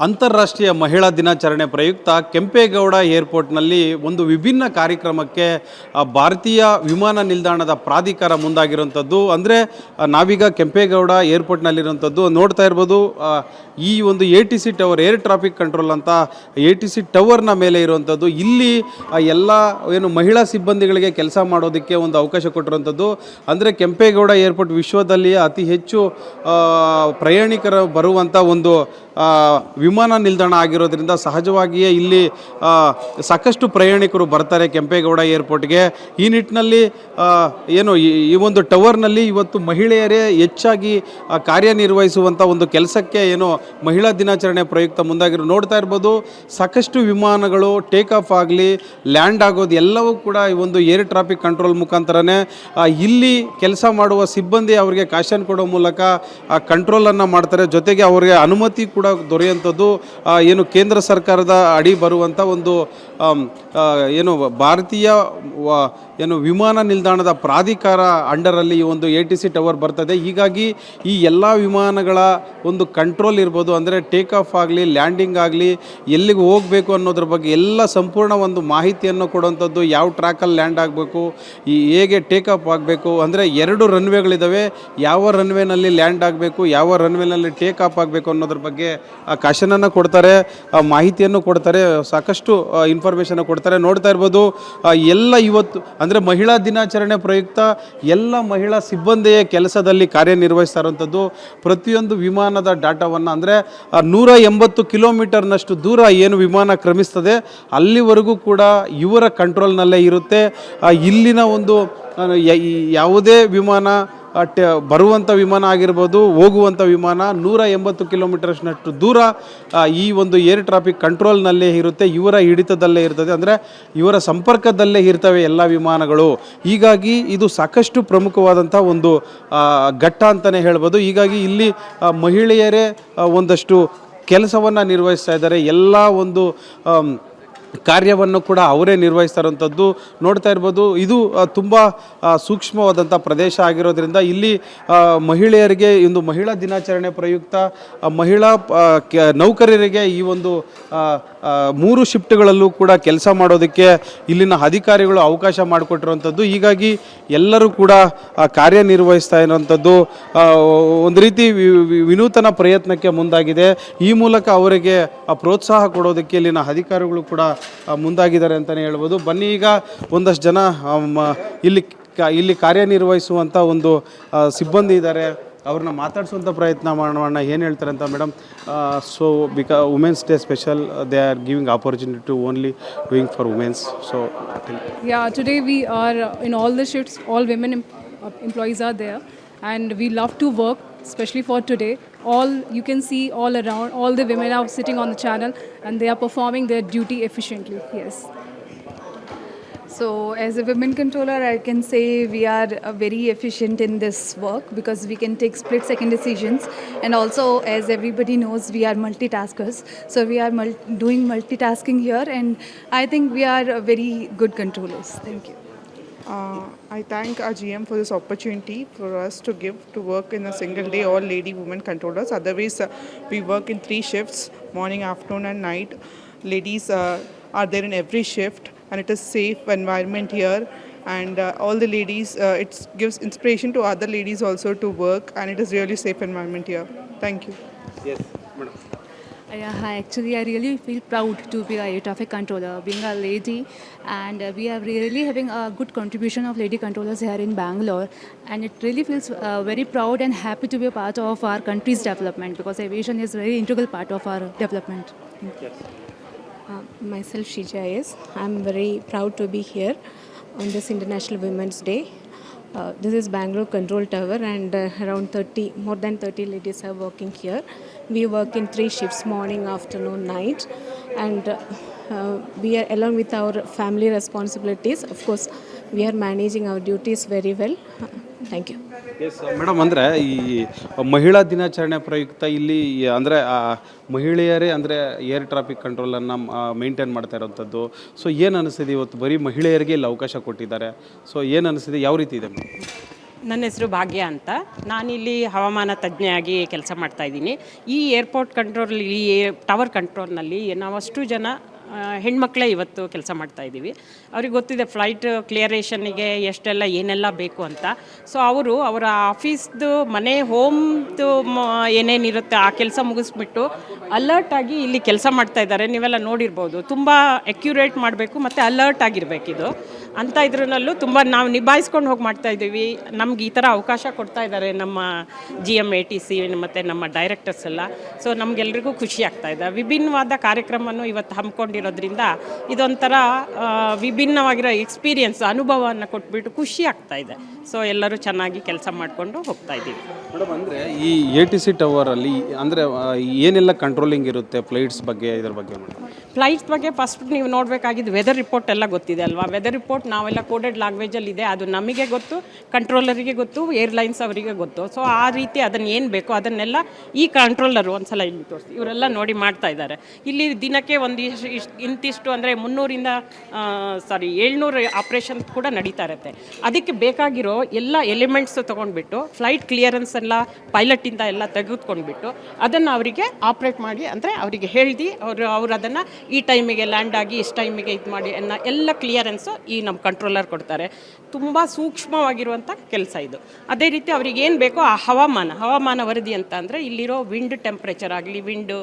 ಅಂತಾರಾಷ್ಟ್ರೀಯ ಮಹಿಳಾ ದಿನಾಚರಣೆ ಪ್ರಯುಕ್ತ ಕೆಂಪೇಗೌಡ ಏರ್ಪೋರ್ಟ್ನಲ್ಲಿ ಒಂದು ವಿಭಿನ್ನ ಕಾರ್ಯಕ್ರಮಕ್ಕೆ ಭಾರತೀಯ ವಿಮಾನ ನಿಲ್ದಾಣದ ಪ್ರಾಧಿಕಾರ ಮುಂದಾಗಿರುವಂಥದ್ದು. ಅಂದರೆ ನಾವೀಗ ಕೆಂಪೇಗೌಡ ಏರ್ಪೋರ್ಟ್ನಲ್ಲಿರುವಂಥದ್ದು ನೋಡ್ತಾ ಇರ್ಬೋದು. ಈ ಒಂದು ATC tower, air traffic control ಅಂತ ATC ಟವರ್ನ ಮೇಲೆ ಇರುವಂಥದ್ದು. ಇಲ್ಲಿ ಎಲ್ಲ ಏನು ಮಹಿಳಾ ಸಿಬ್ಬಂದಿಗಳಿಗೆ ಕೆಲಸ ಮಾಡೋದಕ್ಕೆ ಒಂದು ಅವಕಾಶ ಕೊಟ್ಟಿರುವಂಥದ್ದು. ಅಂದರೆ ಕೆಂಪೇಗೌಡ ಏರ್ಪೋರ್ಟ್ ವಿಶ್ವದಲ್ಲಿಯೇ ಅತಿ ಹೆಚ್ಚು ಪ್ರಯಾಣಿಕರು ಬರುವಂಥ ಒಂದು ವಿಮಾನ ನಿಲ್ದಾಣ ಆಗಿರೋದ್ರಿಂದ ಸಹಜವಾಗಿಯೇ ಇಲ್ಲಿ ಸಾಕಷ್ಟು ಪ್ರಯಾಣಿಕರು ಬರ್ತಾರೆ ಕೆಂಪೇಗೌಡ ಏರ್ಪೋರ್ಟ್ಗೆ. ಈ ನಿಟ್ಟಿನಲ್ಲಿ ಏನು ಈ ಒಂದು ಟವರ್ನಲ್ಲಿ ಇವತ್ತು ಮಹಿಳೆಯರೇ ಹೆಚ್ಚಾಗಿ ಕಾರ್ಯನಿರ್ವಹಿಸುವಂಥ ಒಂದು ಕೆಲಸಕ್ಕೆ ಏನು ಮಹಿಳಾ ದಿನಾಚರಣೆ ಪ್ರಯುಕ್ತ ಮುಂದಾಗಿರೋ ನೋಡ್ತಾ ಇರ್ಬೋದು. ಸಾಕಷ್ಟು ವಿಮಾನಗಳು ಟೇಕ್ ಆಫ್ ಆಗಲಿ ಲ್ಯಾಂಡ್ ಆಗೋದು ಎಲ್ಲವೂ ಕೂಡ ಈ ಒಂದು ಏರ್ ಟ್ರಾಫಿಕ್ ಕಂಟ್ರೋಲ್ ಮುಖಾಂತರನೇ ಇಲ್ಲಿ ಕೆಲಸ ಮಾಡುವ ಸಿಬ್ಬಂದಿ ಅವರಿಗೆ ಕಾಶನ್ ಕೊಡೋ ಮೂಲಕ ಕಂಟ್ರೋಲನ್ನು ಮಾಡ್ತಾರೆ. ಜೊತೆಗೆ ಅವರಿಗೆ ಅನುಮತಿ ಕೂಡ ದೊರೆಯುವಂಥದ್ದು ಏನು ಕೇಂದ್ರ ಸರ್ಕಾರದ ಅಡಿ ಬರುವಂಥ ಒಂದು ಏನು ಭಾರತೀಯ ಏನು ವಿಮಾನ ನಿಲ್ದಾಣದ ಪ್ರಾಧಿಕಾರ ಅಂಡರಲ್ಲಿ ಈ ಒಂದು ATC ಟವರ್ ಬರ್ತದೆ. ಹೀಗಾಗಿ ಈ ಎಲ್ಲ ವಿಮಾನಗಳ ಒಂದು ಕಂಟ್ರೋಲ್ ಇರ್ಬೋದು. ಅಂದರೆ ಟೇಕ್ ಆಫ್ ಆಗಲಿ ಲ್ಯಾಂಡಿಂಗ್ ಆಗಲಿ ಎಲ್ಲಿಗೆ ಹೋಗಬೇಕು ಅನ್ನೋದ್ರ ಬಗ್ಗೆ ಎಲ್ಲ ಸಂಪೂರ್ಣ ಒಂದು ಮಾಹಿತಿಯನ್ನು ಕೊಡುವಂಥದ್ದು. ಯಾವ ಟ್ರ್ಯಾಕಲ್ಲಿ ಲ್ಯಾಂಡ್ ಆಗಬೇಕು, ಹೇಗೆ ಟೇಕ್ ಆಫ್ ಆಗಬೇಕು, ಅಂದರೆ 2 ರನ್ವೇಗಳಿದ್ದಾವೆ. ಯಾವ ರನ್ವೇನಲ್ಲಿ ಲ್ಯಾಂಡ್ ಆಗಬೇಕು, ಯಾವ ರನ್ವೇನಲ್ಲಿ ಟೇಕ್ ಆಫ್ ಆಗಬೇಕು ಅನ್ನೋದ್ರ ಬಗ್ಗೆ ಕಾಶನನ್ನು ಕೊಡ್ತಾರೆ, ಮಾಹಿತಿಯನ್ನು ಕೊಡ್ತಾರೆ, ಸಾಕಷ್ಟು ಇನ್ಫಾರ್ಮೇಷನ್ ಕೊಡ್ತಾರೆ. ನೋಡ್ತಾ ಇರ್ಬೋದು ಎಲ್ಲ ಇವತ್ತು ಅಂದರೆ ಮಹಿಳಾ ದಿನಾಚರಣೆ ಪ್ರಯುಕ್ತ ಎಲ್ಲ ಮಹಿಳಾ ಸಿಬ್ಬಂದಿಯ ಕೆಲಸದಲ್ಲಿ ಕಾರ್ಯನಿರ್ವಹಿಸ್ತಾ ಇರುವಂಥದ್ದು. ಪ್ರತಿಯೊಂದು ವಿಮಾನದ ಡಾಟಾವನ್ನು ಅಂದರೆ 180 ಕಿಲೋಮೀಟರ್ನಷ್ಟು ದೂರ ಏನು ವಿಮಾನ ಕ್ರಮಿಸ್ತದೆ ಅಲ್ಲಿವರೆಗೂ ಕೂಡ ಇವರ ಕಂಟ್ರೋಲ್ನಲ್ಲೇ ಇರುತ್ತೆ. ಇಲ್ಲಿನ ಒಂದು ಯಾವುದೇ ವಿಮಾನ ಬರುವಂಥ ವಿಮಾನ ಆಗಿರ್ಬೋದು, ಹೋಗುವಂಥ ವಿಮಾನ 180 ಕಿಲೋಮೀಟರ್ನಷ್ಟು ದೂರ ಈ ಒಂದು ಏರ್ ಟ್ರಾಫಿಕ್ ಕಂಟ್ರೋಲ್ನಲ್ಲೇ ಇರುತ್ತೆ, ಇವರ ಹಿಡಿತದಲ್ಲೇ ಇರ್ತದೆ. ಅಂದರೆ ಇವರ ಸಂಪರ್ಕದಲ್ಲೇ ಇರ್ತವೆ ಎಲ್ಲ ವಿಮಾನಗಳು. ಹೀಗಾಗಿ ಇದು ಸಾಕಷ್ಟು ಪ್ರಮುಖವಾದಂಥ ಒಂದು ಘಟ್ಟ ಅಂತಲೇ ಹೇಳ್ಬೋದು. ಹೀಗಾಗಿ ಇಲ್ಲಿ ಮಹಿಳೆಯರೇ ಒಂದಷ್ಟು ಕೆಲಸವನ್ನು ನಿರ್ವಹಿಸ್ತಾ ಇದ್ದಾರೆ. ಎಲ್ಲ ಒಂದು ಕಾರ್ಯವನ್ನು ಕೂಡ ಅವರೇ ನಿರ್ವಹಿಸ್ತಾ ಇರುವಂಥದ್ದು ನೋಡ್ತಾ ಇರ್ಬೋದು. ಇದು ತುಂಬ ಸೂಕ್ಷ್ಮವಾದಂಥ ಪ್ರದೇಶ ಆಗಿರೋದ್ರಿಂದ ಇಲ್ಲಿ ಮಹಿಳೆಯರಿಗೆ ಒಂದು ಮಹಿಳಾ ದಿನಾಚರಣೆ ಪ್ರಯುಕ್ತ ಮಹಿಳಾ ನೌಕರರಿಗೆ ಈ ಒಂದು 3 ಶಿಫ್ಟ್ಗಳಲ್ಲೂ ಕೂಡ ಕೆಲಸ ಮಾಡೋದಕ್ಕೆ ಇಲ್ಲಿನ ಅಧಿಕಾರಿಗಳು ಅವಕಾಶ ಮಾಡಿಕೊಟ್ಟಿರುವಂಥದ್ದು. ಹೀಗಾಗಿ ಎಲ್ಲರೂ ಕೂಡ ಕಾರ್ಯನಿರ್ವಹಿಸ್ತಾ ಇರುವಂಥದ್ದು ಒಂದು ರೀತಿ ವಿನೂತನ ಪ್ರಯತ್ನಕ್ಕೆ ಮುಂದಾಗಿದೆ. ಈ ಮೂಲಕ ಅವರಿಗೆ ಪ್ರೋತ್ಸಾಹ ಕೊಡೋದಕ್ಕೆ ಇಲ್ಲಿನ ಅಧಿಕಾರಿಗಳು ಕೂಡ ಮುಂದಾಗಿದ್ದಾರೆ ಅಂತಲೇ ಹೇಳ್ಬೋದು. ಬನ್ನಿ ಈಗ ಒಂದಷ್ಟು ಜನ ಇಲ್ಲಿ ಕಾರ್ಯನಿರ್ವಹಿಸುವಂಥ ಒಂದು ಸಿಬ್ಬಂದಿ ಇದ್ದಾರೆ, ಅವ್ರನ್ನ ಮಾತಾಡಿಸುವಂಥ ಪ್ರಯತ್ನ ಮಾಡೋಣ. ಏನು ಹೇಳ್ತಾರೆ ಅಂತ madam. So women's day special, they are giving opportunity to only doing for womens. So today we are in all the shifts, all women employees are there, and we love to work, especially for today. All you can see all around, all the women are sitting on the channel and they are performing their duty efficiently. Yes. So as a women controller, I can say we are very efficient in this work because we can take split second decisions, and also as everybody knows we are multitaskers, so we are doing multitasking here, and I think we are very good controllers. Thank you. I thank our GM for this opportunity for us to give to work in a single day, all lady women controllers. Otherwise we work in 3 shifts, morning, afternoon and night. Ladies are there in every shift, and it is safe environment here, and all the ladies, it gives inspiration to other ladies also to work, and it is really safe environment here. Thank you. Yes, madam. Hi, actually I really feel proud to be a air traffic controller, being a lady, and we are really having a good contribution of lady controllers here in Bangalore, and it really feels very proud and happy to be a part of our country's development, because aviation is a very integral part of our development. Yes. Myself Shija is. I'm very proud to be here on this International Women's Day. This is Bangalore Control Tower, and around more than 30 ladies are working here. We work in 3 shifts, morning, afternoon, night, and we are along with our family responsibilities. Of course, we are managing our duties very well. Thank you. Yes madam. ಅಂದರೆ ಈ ಮಹಿಳಾ ದಿನಾಚರಣೆ ಪ್ರಯುಕ್ತ ಇಲ್ಲಿ ಅಂದರೆ ಮಹಿಳೆಯರೇ ಅಂದರೆ air traffic ಕಂಟ್ರೋಲನ್ನು maintain ಮಾಡ್ತಾ ಇರೋವಂಥದ್ದು. ಸೊ ಏನು ಅನಿಸ್ತಿದೆ ಇವತ್ತು ಬರೀ ಮಹಿಳೆಯರಿಗೆ ಇಲ್ಲಿ ಅವಕಾಶ ಕೊಟ್ಟಿದ್ದಾರೆ. ಸೊ ಏನು ಅನಿಸ್ತಿದೆ, ಯಾವ ರೀತಿ ಇದೆ ಮೇಡಮ್? ನನ್ನ ಹೆಸರು ಭಾಗ್ಯ ಅಂತ. ನಾನಿಲ್ಲಿ ಹವಾಮಾನ ತಜ್ಞೆಯಾಗಿ ಕೆಲಸ ಮಾಡ್ತಾಯಿದ್ದೀನಿ. ಈ ಏರ್ಪೋರ್ಟ್ ಕಂಟ್ರೋಲ್, ಈ ಟವರ್ ಕಂಟ್ರೋಲ್ನಲ್ಲಿ ನಾವು ಅಷ್ಟು ಜನ ಹೆಣ್ಮಕ್ಳೇ ಇವತ್ತು ಕೆಲಸ ಮಾಡ್ತಾಯಿದ್ದೀವಿ. ಅವ್ರಿಗೆ ಗೊತ್ತಿದೆ ಫ್ಲೈಟ್ ಕ್ಲಿಯರೇಷನ್ನಿಗೆ ಎಷ್ಟೆಲ್ಲ ಏನೆಲ್ಲ ಬೇಕು ಅಂತ. ಸೊ ಅವರು ಅವರ ಆಫೀಸ್ದು ಮನೆ ಹೋಮ್ದು ಏನೇನಿರುತ್ತೆ ಆ ಕೆಲಸ ಮುಗಿಸ್ಬಿಟ್ಟು ಅಲರ್ಟಾಗಿ ಇಲ್ಲಿ ಕೆಲಸ ಮಾಡ್ತಾಯಿದ್ದಾರೆ. ನೀವೆಲ್ಲ ನೋಡಿರ್ಬೋದು. ತುಂಬ ಅಕ್ಯುರೇಟ್ ಮಾಡಬೇಕು ಮತ್ತು ಅಲರ್ಟ್ ಆಗಿರಬೇಕಿದು ಅಂತ. ಇದ್ರಲ್ಲೂ ತುಂಬ ನಾವು ನಿಭಾಯಿಸ್ಕೊಂಡು ಹೋಗಿ ಮಾಡ್ತಾಯಿದ್ದೀವಿ. ನಮ್ಗೆ ಈ ಥರ ಅವಕಾಶ ಕೊಡ್ತಾ ಇದ್ದಾರೆ ನಮ್ಮ GMATC ಮತ್ತು ನಮ್ಮ ಡೈರೆಕ್ಟರ್ಸ್ ಎಲ್ಲ. ಸೊ ನಮಗೆಲ್ರಿಗೂ ಖುಷಿ ಆಗ್ತಾಯಿದೆ. ವಿಭಿನ್ನವಾದ ಕಾರ್ಯಕ್ರಮವನ್ನು ಇವತ್ತು ಹಮ್ಮಿಕೊಂಡಿರೋದ್ರಿಂದ ಇದೊಂಥರ ವಿಭಿನ್ನವಾಗಿರೋ ಎಕ್ಸ್ಪೀರಿಯನ್ಸ್, ಅನುಭವವನ್ನು ಕೊಟ್ಬಿಟ್ಟು ಖುಷಿ ಆಗ್ತಾಯಿದೆ. ಸೊ ಎಲ್ಲರೂ ಚೆನ್ನಾಗಿ ಕೆಲಸ ಮಾಡಿಕೊಂಡು ಹೋಗ್ತಾ ಇದ್ದೀವಿ. ಮೇಡಮ್, ಅಂದರೆ ಈ ATC ಟವರಲ್ಲಿ ಅಂದರೆ ಏನೆಲ್ಲ ಕಂಟ್ರೋಲಿಂಗ್ ಇರುತ್ತೆ ಫ್ಲೈಟ್ಸ್ ಬಗ್ಗೆ, ಇದ್ರ ಬಗ್ಗೆ? ಫ್ಲೈಟ್ಸ್ ಬಗ್ಗೆ ಫಸ್ಟ್ ನೀವು ನೋಡಬೇಕಾಗಿದ್ದು ವೆದರ್ ರಿಪೋರ್ಟ್ ಎಲ್ಲ ಗೊತ್ತಿದೆ ಅಲ್ವಾ. ವೆದರ್ ರಿಪೋರ್ಟ್ ನಾವೆಲ್ಲ ಕೋಡೆಡ್ ಲ್ಯಾಂಗ್ವೇಜಲ್ಲಿದೆ, ಅದು ನಮಗೆ ಗೊತ್ತು, ಕಂಟ್ರೋಲರಿಗೆ ಗೊತ್ತು, ಏರ್ಲೈನ್ಸ್ ಅವರಿಗೆ ಗೊತ್ತು. ಸೊ ಆ ರೀತಿ ಅದನ್ನು ಏನು ಬೇಕೋ ಅದನ್ನೆಲ್ಲ ಈ ಕಂಟ್ರೋಲರು ಒಂದು ಸಲ ಇಲ್ಲಿ ತೋರಿಸಿ ಇವರೆಲ್ಲ ನೋಡಿ ಮಾಡ್ತಾ ಇದ್ದಾರೆ. ಇಲ್ಲಿ ದಿನಕ್ಕೆ ಇಂತಿಷ್ಟು ಅಂದರೆ 700 ಆಪ್ರೇಷನ್ ಕೂಡ ನಡೀತಾ ಇರುತ್ತೆ. ಅದಕ್ಕೆ ಬೇಕಾಗಿರೋ ಎಲ್ಲ ಎಲಿಮೆಂಟ್ಸ್ ತೊಗೊಂಡ್ಬಿಟ್ಟು ಫ್ಲೈಟ್ ಕ್ಲಿಯರೆನ್ಸ್ ಎಲ್ಲ ಪೈಲಟಿಂದ ಎಲ್ಲ ತೆಗೆದುಕೊಂಡ್ಬಿಟ್ಟು ಅದನ್ನು ಅವರಿಗೆ ಆಪ್ರೇಟ್ ಮಾಡಿ, ಅಂದರೆ ಅವರಿಗೆ ಹೇಳ್ದು ಅವರು ಅದನ್ನು ಈ ಟೈಮಿಗೆ ಲ್ಯಾಂಡ್ ಆಗಿ ಇಷ್ಟು ಟೈಮಿಗೆ ಇದು ಮಾಡಿ ಅನ್ನೋ ಎಲ್ಲ ಕ್ಲಿಯರೆನ್ಸು ಈ ನಮ್ಮ ಕಂಟ್ರೋಲರ್ ಕೊಡ್ತಾರೆ. ತುಂಬ ಸೂಕ್ಷ್ಮವಾಗಿರುವಂಥ ಕೆಲಸ ಇದು. ಅದೇ ರೀತಿ ಅವ್ರಿಗೆ ಏನು ಬೇಕೋ ಆ ಹವಾಮಾನ ವರದಿ ಅಂತ ಅಂದರೆ ಇಲ್ಲಿರೋ ವಿಂಡ್ ಟೆಂಪ್ರೇಚರ್ ಆಗಲಿ, ವಿಂಡ್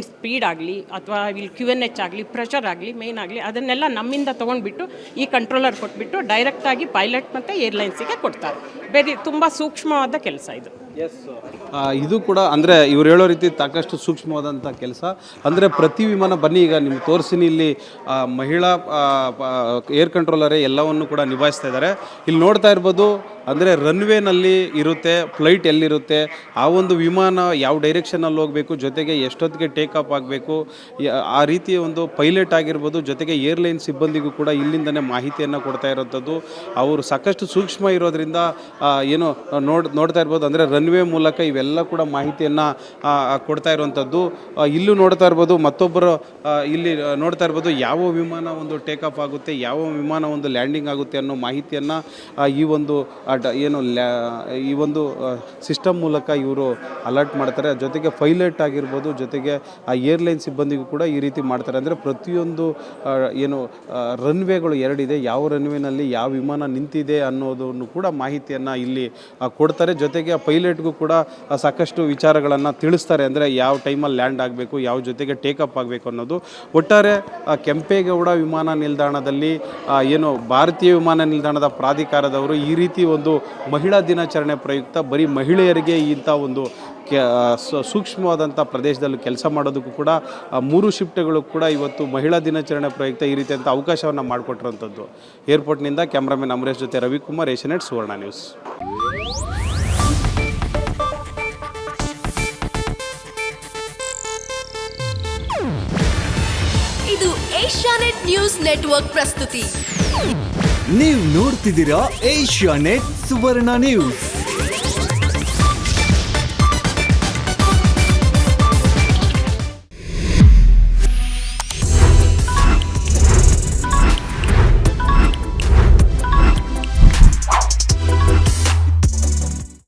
ಸ್ಪೀಡ್ ಆಗಲಿ, ಅಥವಾ ಇಲ್ಲಿ QNH ಆಗಲಿ, ಪ್ರೆಷರ್ ಆಗಲಿ, ಮೇನ್ ಆಗಲಿ, ಅದನ್ನೆಲ್ಲ ನಮ್ಮಿಂದ ತೊಗೊಂಡ್ಬಿಟ್ಟು ಈ ಕಂಟ್ರೋಲರ್ ಕೊಟ್ಬಿಟ್ಟು ಡೈರೆಕ್ಟಾಗಿ ಪೈಲಟ್ ಮತ್ತು ಏರ್ಲೈನ್ಸಿಗೆ ಕೊಡ್ತಾರೆ. ಬೇರೆ ತುಂಬ ಸೂಕ್ಷ್ಮವಾದ ಕೆಲಸ ಇದು. ಇದು ಕೂಡ ಅಂದರೆ ಇವ್ರು ಹೇಳೋ ರೀತಿ ಸಾಕಷ್ಟು ಸೂಕ್ಷ್ಮವಾದಂಥ ಕೆಲಸ. ಅಂದರೆ ಪ್ರತಿ ವಿಮಾನ ಬನ್ನಿ ಈಗ ನಿಮ್ಗೆ ತೋರಿಸಿನಿ, ಇಲ್ಲಿ ಮಹಿಳಾ ಏರ್ ಕಂಟ್ರೋಲರೇ ಎಲ್ಲವನ್ನು ಕೂಡ ನಿಭಾಯಿಸ್ತಾ ಇದ್ದಾರೆ. ಇಲ್ಲಿ ನೋಡ್ತಾ ಇರ್ಬೋದು, ಅಂದರೆ ರನ್ವೇನಲ್ಲಿ ಇರುತ್ತೆ, ಫ್ಲೈಟ್ ಎಲ್ಲಿರುತ್ತೆ, ಆ ಒಂದು ವಿಮಾನ ಯಾವ ಡೈರೆಕ್ಷನಲ್ಲಿ ಹೋಗಬೇಕು, ಜೊತೆಗೆ ಎಷ್ಟೊತ್ತಿಗೆ ಟೇಕ್ ಆಫ್ ಆಗಬೇಕು, ಆ ರೀತಿಯ ಒಂದು ಪೈಲಟ್ ಆಗಿರ್ಬೋದು, ಜೊತೆಗೆ ಏರ್ಲೈನ್ ಸಿಬ್ಬಂದಿಗೂ ಕೂಡ ಇಲ್ಲಿಂದನೇ ಮಾಹಿತಿಯನ್ನು ಕೊಡ್ತಾ ಇರೋಂಥದ್ದು. ಅವರು ಸಾಕಷ್ಟು ಸೂಕ್ಷ್ಮ ಇರೋದ್ರಿಂದ ಏನು ನೋಡ್ತಾ ಇರ್ಬೋದು, ಅಂದರೆ ರನ್ವೇ ಮೂಲಕ ಇವೆಲ್ಲ ಕೂಡ ಮಾಹಿತಿಯನ್ನು ಕೊಡ್ತಾ ಇರುವಂಥದ್ದು. ಇಲ್ಲೂ ನೋಡ್ತಾ ಇರ್ಬೋದು, ಮತ್ತೊಬ್ಬರು ಇಲ್ಲಿ ನೋಡ್ತಾ ಇರ್ಬೋದು, ಯಾವ ವಿಮಾನ ಒಂದು ಟೇಕ್ ಆಫ್ ಆಗುತ್ತೆ, ಯಾವ ವಿಮಾನ ಒಂದು ಲ್ಯಾಂಡಿಂಗ್ ಆಗುತ್ತೆ ಅನ್ನೋ ಮಾಹಿತಿಯನ್ನು ಈ ಒಂದು ಈ ಒಂದು ಸಿಸ್ಟಮ್ ಮೂಲಕ ಇವರು ಅಲರ್ಟ್ ಮಾಡ್ತಾರೆ. ಜೊತೆಗೆ ಪೈಲಟ್ ಆಗಿರ್ಬೋದು, ಜೊತೆಗೆ ಆ ಏರ್ಲೈನ್ ಸಿಬ್ಬಂದಿಗೂ ಕೂಡ ಈ ರೀತಿ ಮಾಡ್ತಾರೆ. ಅಂದರೆ ಪ್ರತಿಯೊಂದು ರನ್ವೇಗಳು ಎರಡಿದೆ, ಯಾವ ರನ್ವೇನಲ್ಲಿ ಯಾವ ವಿಮಾನ ನಿಂತಿದೆ ಅನ್ನೋದನ್ನು ಕೂಡ ಮಾಹಿತಿಯನ್ನು ಇಲ್ಲಿ ಕೊಡ್ತಾರೆ. ಜೊತೆಗೆ ಆ ಪೈಲಟ್ಗೂ ಕೂಡ ಸಾಕಷ್ಟು ವಿಚಾರಗಳನ್ನು ತಿಳಿಸ್ತಾರೆ. ಅಂದರೆ ಯಾವ ಟೈಮಲ್ಲಿ ಲ್ಯಾಂಡ್ ಆಗಬೇಕು, ಯಾವ ಜೊತೆಗೆ ಟೇಕಪ್ ಆಗಬೇಕು ಅನ್ನೋದು. ಒಟ್ಟಾರೆ ಕೆಂಪೇಗೌಡ ವಿಮಾನ ನಿಲ್ದಾಣದಲ್ಲಿ ಏನು ಭಾರತೀಯ ವಿಮಾನ ನಿಲ್ದಾಣದ ಪ್ರಾಧಿಕಾರದವರು ಈ ರೀತಿ ಒಂದು ಮಹಿಳಾ ದಿನಾಚರಣೆ ಪ್ರಯುಕ್ತ ಬರೀ ಮಹಿಳೆಯರಿಗೆ ಇಂಥ ಒಂದು ಸೂಕ್ಷ್ಮವಾದಂಥ ಪ್ರದೇಶದಲ್ಲಿ ಕೆಲಸ ಮಾಡೋದಕ್ಕೂ ಕೂಡ 3 ಶಿಫ್ಟ್ಗಳು ಕೂಡ ಇವತ್ತು ಮಹಿಳಾ ದಿನಾಚರಣೆ ಪ್ರಯುಕ್ತ ಈ ರೀತಿಯಂಥ ಅವಕಾಶವನ್ನು ಮಾಡಿಕೊಟ್ಟಿರುವಂಥದ್ದು. ಏರ್ಪೋರ್ಟ್ನಿಂದ ಕ್ಯಾಮ್ರಾಮನ್ ಅಮರೇಶ್ ಜೊತೆ ರವಿಕುಮಾರ್, ಏಷ್ಯಾನೆಟ್ ಸುವರ್ಣ ನ್ಯೂಸ್. ಇದು ಏಷ್ಯಾನೆಟ್ ನ್ಯೂಸ್ ನೆಟ್ವರ್ಕ್ ಪ್ರಸ್ತುತಿ. ನೀವು ನೋಡ್ತಿದ್ದೀರಾ ಏಷ್ಯಾನೆಟ್ ಸುವರ್ಣ ನ್ಯೂಸ್.